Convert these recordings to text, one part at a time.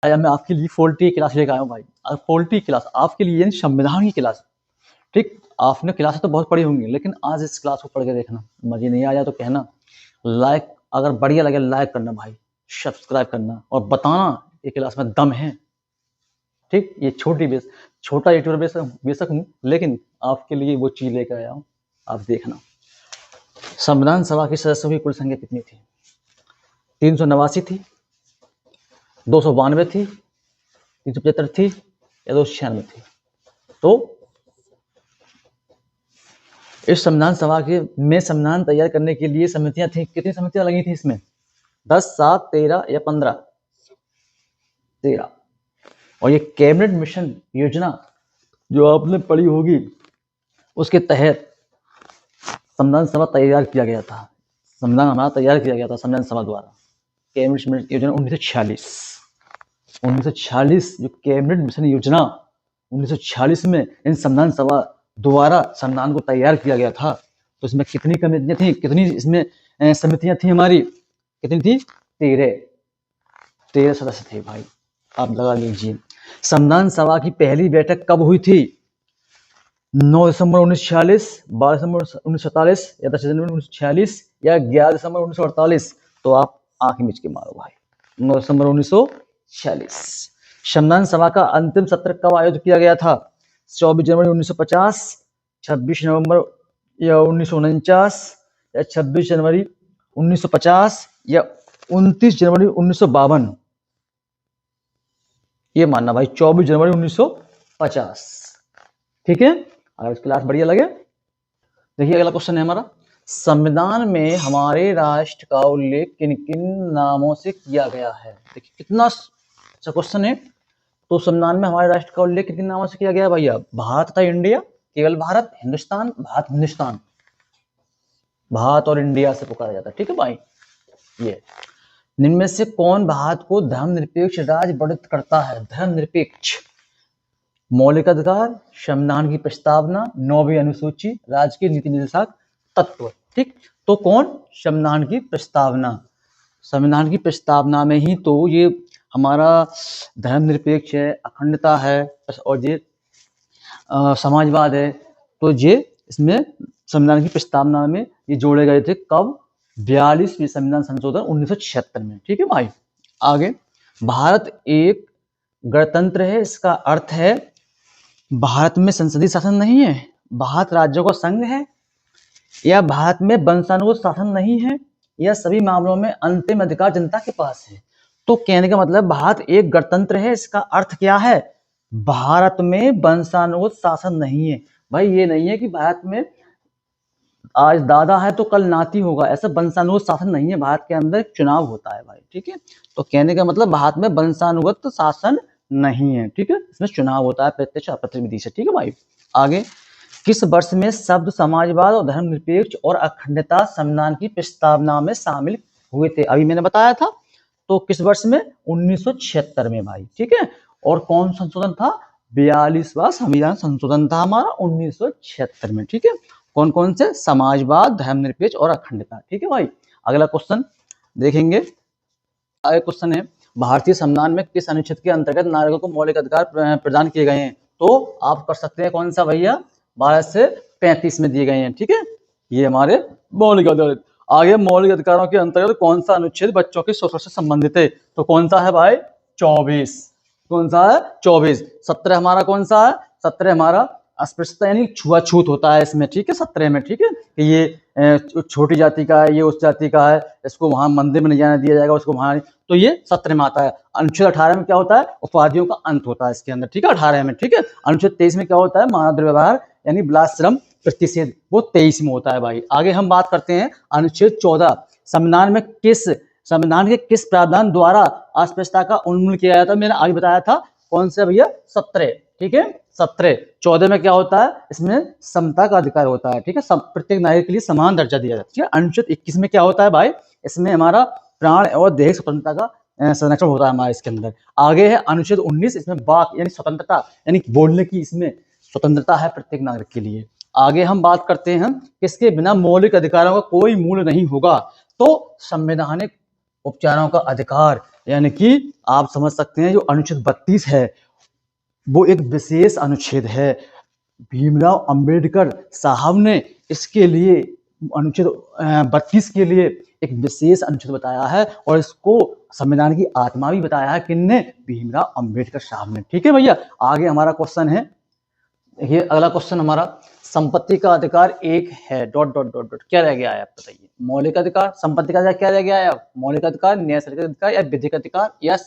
आया मैं आपके लिए पोलिटी क्लास लेकर आया हूँ भाई। पोलिटी क्लास आपके लिए यानी संविधान की क्लास। ठीक, आपने क्लासेस तो बहुत पढ़ी होंगी, लेकिन आज इस क्लास को पढ़ के देखना, मजे नहीं आया तो कहना। लाइक, अगर बढ़िया लगे लाइक करना भाई, सब्सक्राइब करना और बताना ये क्लास में दम है। ठीक, ये छोटा यूट्यूबर बेशक हूँ, लेकिन आपके लिए वो चीज लेकर आया हूँ, आप देखना। संविधान सभा की सदस्यों की कुल संख्या कितनी थी? 389 थी, 292 थी, 375 थी या 296 थी? तो इस संविधान सभा के में संविधान तैयार करने के लिए समितियां थी। कितनी समितियां लगी थी इसमें? 10, 7, 13 या 15? 13। और ये कैबिनेट मिशन योजना जो आपने पढ़ी होगी, उसके तहत संविधान सभा तैयार किया गया था। संविधान हमारा तैयार किया गया था संविधान सभा द्वारा। कैबिनेट मिशन योजना 1946 जो कैबिनेट मिशन योजना 1946 में इन संविधान सभा द्वारा संविधान को तैयार किया गया था। तो इसमें कितनी कमेटियां थी, कितनी इसमें समितियां थी हमारी? कितनी थी? 13 सदस्य थे भाई, आप लगा लीजिए। संविधान सभा की पहली बैठक कब हुई थी? 9 दिसंबर 1946, 12 दिसंबर 1947 या 10 जनवरी 1946 या 11 दिसंबर 1948? तो आप आंख मीच के मारो भाई, 9 दिसंबर 1946। संविधान सभा का अंतिम सत्र कब आयोजित किया गया था? 24 जनवरी 1950, 26 नवंबर या 1949 या 26 जनवरी 1950 या 29 जनवरी 1952? ये मानना भाई 24 जनवरी 1950। ठीक है, अगर क्लास बढ़िया लगे देखिए अगला क्वेश्चन है हमारा। संविधान में हमारे राष्ट्र का उल्लेख किन किन नामों से किया गया है? देखिए कितना अच्छा क्वेश्चन है। तो संविधान में हमारे राष्ट्र का उल्लेख किन किन नामों से किया गया है भैया? भारत तथा इंडिया, केवल भारत, हिंदुस्तान, भारत हिंदुस्तान, भारत और इंडिया से पुकारा जाता है। ठीक है भाई। ये इनमें से कौन भारत को धर्मनिरपेक्ष राज्य वर्णित करता है? धर्मनिरपेक्ष। मौलिक अधिकार, संविधान की प्रस्तावना, 9वीं अनुसूची, राज्य के नीति निर्देशक तत्व। ठीक, तो कौन? संविधान की प्रस्तावना। संविधान की प्रस्तावना में ही तो ये हमारा धर्मनिरपेक्ष है, अखंडता है और ये समाजवाद है। तो ये इसमें संविधान की प्रस्तावना में ये जोड़े गए थे। कब? 42वें संविधान संशोधन 1976 में। ठीक है भाई। आगे, भारत एक गणतंत्र है, इसका अर्थ है भारत में संसदीय शासन नहीं है, भारत राज्यों का संघ है, या भारत में वंशानुगत शासन नहीं है, या सभी मामलों में अंतिम अधिकार जनता के पास है। तो कहने का मतलब भारत एक गणतंत्र है, इसका अर्थ क्या है? भारत में वंशानुगत शासन नहीं है। भाई ये नहीं है कि भारत में आज दादा है तो कल नाती होगा, ऐसा वंशानुगत शासन नहीं है। भारत के अंदर चुनाव होता है भाई। ठीक है, तो कहने का मतलब भारत में वंशानुगत शासन नहीं है। ठीक है, इसमें चुनाव होता है प्रत्यक्ष अप्रत्यक्ष विधि से। ठीक है भाई। आगे, किस वर्ष में शब्द समाजवाद और धर्मनिरपेक्ष और अखंडता संविधान की प्रस्तावना में शामिल हुए थे? अभी मैंने बताया था। तो किस वर्ष में? 1976 में भाई। ठीक है, और कौन संशोधन था? 42वां संविधान संशोधन था हमारा 1976 में। ठीक है, कौन कौन से? समाजवाद, धर्मनिरपेक्ष और अखंडता। ठीक है भाई। अगला क्वेश्चन देखेंगे। अगला क्वेश्चन है, भारतीय संविधान में किस अनुच्छेद के अंतर्गत नागरिकों को मौलिक अधिकार प्रदान किए गए हैं? तो आप कर सकते हैं कौन सा भैया? 12 से 35 में दिए गए हैं। ठीक है, ये हमारे मौलिक अधिकार। आगे, मौलिक अधिकारों के अंतर्गत कौन सा अनुच्छेद बच्चों के शोषण से संबंधित है? तो कौन सा है भाई? 24। कौन सा है? 24। 17 हमारा कौन सा है? 17 हमारा अस्पृश्यता यानी छुआछूत होता है इसमें। ठीक है, 17 में। ठीक है, कि ये छोटी जाति का है, ये उस जाति का है, इसको वहां मंदिर में नहीं जाने दिया जाएगा, उसको वहां, तो ये 17 में आता है। अनुच्छेद 18 में क्या होता है? उपाधियों का अंत होता है इसके अंदर। ठीक है, 18 में। ठीक है, अनुच्छेद 23 में क्या होता है? मानव दुर्व्यवहार यानी बलात्श्रम प्रतिषेध, वो 23 में होता है भाई। आगे हम बात करते हैं अनुच्छेद 14। संविधान के किस प्रावधान द्वारा अस्पृश्यता का उन्मूलन किया जाता है? मैंने आगे बताया था। कौन से भैया? 17। ठीक है, 17। 14 में क्या होता है? इसमें समता का अधिकार होता है। ठीक है, सब प्रत्येक नागरिक के लिए समान दर्जा दिया जाता है। ठीक है, अनुच्छेद 21 में क्या होता है भाई? इसमें हमारा प्राण और देह स्वतंत्रता का संरक्षण होता है हमारे इसके अंदर। आगे है अनुच्छेद 19, इसमें वाक यानी स्वतंत्रता यानी बोलने की इसमें स्वतंत्रता है प्रत्येक नागरिक के लिए। आगे हम बात करते हैं किसके बिना मौलिक अधिकारों का कोई मूल्य नहीं होगा? तो संवैधानिक उपचारों का अधिकार यानी कि आप समझ सकते हैं जो अनुच्छेद 32 है वो एक विशेष अनुच्छेद है। भीमराव अंबेडकर साहब ने इसके लिए अनुच्छेद 32 के लिए एक विशेष अनुच्छेद बताया है और इसको संविधान की आत्मा भी बताया है। किसने? भीमराव अंबेडकर साहब ने। ठीक है भैया, आगे हमारा क्वेश्चन है, देखिए अगला क्वेश्चन हमारा, संपत्ति का अधिकार एक है डॉट डॉट डॉट डॉट, क्या रह गया है आप बताइए? मौलिक अधिकार, संपत्ति का अधिकार क्या रह गया है? मौलिक अधिकार, नैसर्गिक अधिकार या विधिक अधिकार या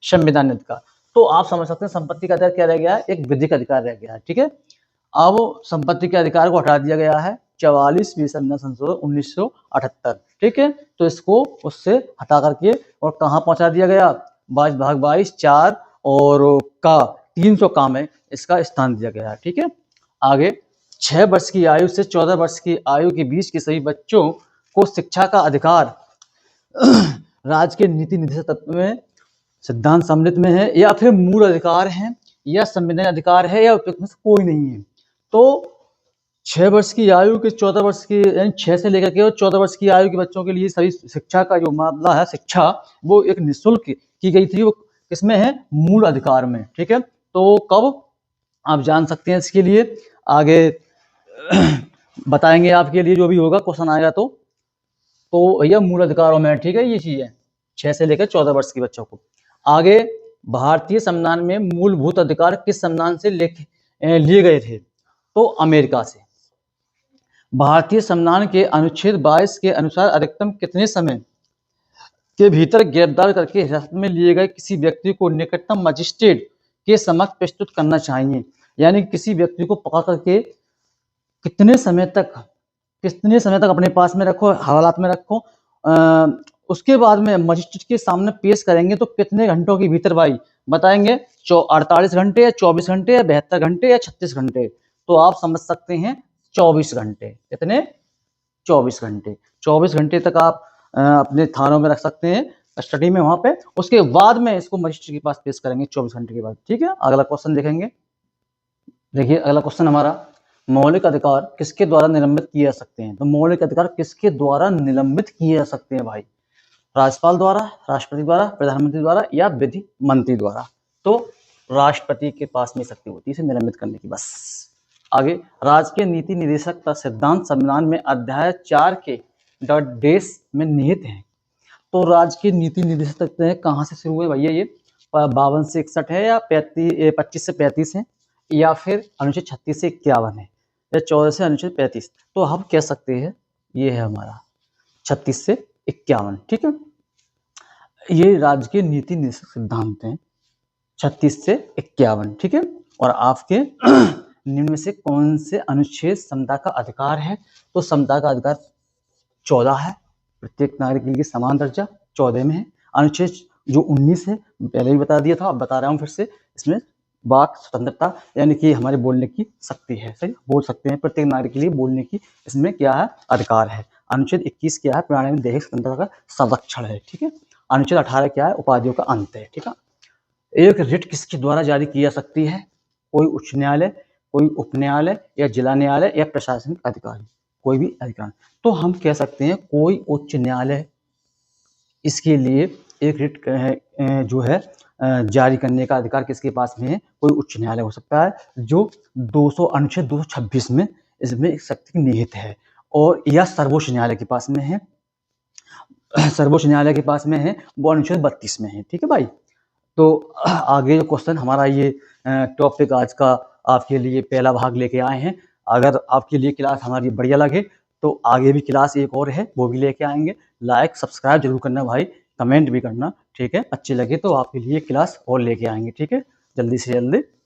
संवैधानिक अधिकार? तो आप समझ सकते हैं संपत्ति का अधिकार क्या रह गया है? एक विधिक अधिकार रह गया है। ठीक है, अब संपत्ति के अधिकार को हटा दिया गया है 44वीं संविधान संशोधन 1978। ठीक है, तो इसको उससे हटा करके और कहाँ पहुंचा दिया गया? 22/22 और का 300 का में इसका स्थान दिया गया है। ठीक है, आगे 6 वर्ष की आयु से 14 वर्ष की आयु के बीच के सभी बच्चों को शिक्षा का अधिकार राज्य के नीति निर्देशक तत्व में, सिद्धांत सम्मिलित में है या फिर मूल अधिकार है या संवैधानिक अधिकार है या उपयुक्त में से कोई नहीं है। तो 6 वर्ष की आयु के 14 वर्ष की, यानी 6 से लेकर के और 14 वर्ष की आयु के बच्चों के लिए सभी शिक्षा का जो मामला है, शिक्षा वो एक निःशुल्क की गई थी। वो किसमें है? मूल अधिकार में। ठीक है, तो कब आप जान सकते हैं इसके लिए आगे बताएंगे आपके लिए, जो भी होगा क्वेश्चन आएगा तो भैया मूल अधिकारों में। ठीक है, ये चीज है 6 से लेकर 14 वर्ष के बच्चों को। आगे भारतीय संविधान में मूलभूत अधिकार किस संविधान से लिए गए थे? तो अमेरिका से। भारतीय संविधान के अनुच्छेद 22 के अनुसार अधिकतम कितने समय के भीतर गिरफ्तार करके हिरासत में लिए गए किसी व्यक्ति को निकटतम मजिस्ट्रेट के समक्ष प्रस्तुत करना चाहिए? यानी किसी व्यक्ति को पकड़ करके कितने समय तक अपने पास में रखो, हवालात में रखो, उसके बाद में मजिस्ट्रेट के सामने पेश करेंगे तो कितने घंटों के भीतर भाई बताएंगे? 48 घंटे या 24 घंटे या 72 घंटे या 36 घंटे? तो आप समझ सकते हैं 24 घंटे। कितने? 24 घंटे। 24 घंटे तक आप अपने थानों में रख सकते हैं, कस्टडी में वहां पे। उसके बाद में इसको मजिस्ट्रेट के पास पेश करेंगे 24 घंटे के बाद। ठीक है, अगला क्वेश्चन देखेंगे। देखिए अगला क्वेश्चन हमारा, मौलिक अधिकार किसके द्वारा निलंबित किए जा सकते हैं? तो मौलिक अधिकार किसके द्वारा निलंबित किए जा सकते हैं भाई? राज्यपाल द्वारा, राष्ट्रपति द्वारा, प्रधानमंत्री द्वारा या विधि मंत्री द्वारा? तो राष्ट्रपति के पास में शक्ति होती है इसे निलंबित करने की। बस आगे, राज्य के नीति निर्देशक का सिद्धांत संविधान में अध्याय 4 के .डेश में निहित है। तो राज्य के नीति निर्देशक तत्व है कहाँ से शुरू हुए भैया? ये 52 से 61 है या 25 से 35 है या फिर अनुच्छेद 36 से 51 है या 14 से अनुच्छेद 35? तो हम कह सकते हैं ये है हमारा 36 से 51। ठीक है, ये राज्य के नीति निर्देशक सिद्धांत हैं 36 से 51। ठीक है, और आपके निम्न में से कौन से अनुच्छेद समता का अधिकार है? तो समता का अधिकार 14 है, प्रत्येक नागरिक के लिए समान दर्जा 14 में है। अनुच्छेद जो 19 है पहले भी बता दिया था, अब बता रहा हूँ फिर से, इसमें वाक स्वतंत्रता यानी कि हमारे बोलने की शक्ति है, सही बोल सकते हैं, प्रत्येक नागरिक के लिए बोलने की इसमें क्या है? अधिकार है। अनुच्छेद 21 क्या है? प्रणाली में दैहिक स्वतंत्रता का संरक्षण है। ठीक है, अनुच्छेद 18 क्या है? उपाधियों का अंत है। ठीक है, एक रिट किसके द्वारा जारी की जा सकती है? कोई उच्च न्यायालय, कोई उप न्यायालय या जिला न्यायालय या प्रशासनिक अधिकारी, कोई भी अधिकारी। तो हम कह सकते हैं कोई उच्च न्यायालय इसके लिए एक रिट जो है जारी करने का अधिकार किसके पास में है? कोई उच्च न्यायालय हो सकता है जो अनुच्छेद 226 में इसमें एक शक्ति निहित है, और या सर्वोच्च न्यायालय के पास में है, सर्वोच्च न्यायालय के पास में है वो अनुच्छेद 32 में है। ठीक है भाई, तो आगे जो क्वेश्चन हमारा ये टॉपिक आज का आपके लिए पहला भाग लेके आए हैं। अगर आपके लिए क्लास हमारी बढ़िया लगे तो आगे भी क्लास एक और है वो भी लेके आएंगे। लाइक सब्सक्राइब जरूर करना भाई, कमेंट भी करना। ठीक है, अच्छे लगे तो आपके लिए क्लास और लेके आएंगे। ठीक है, जल्दी से जल्दी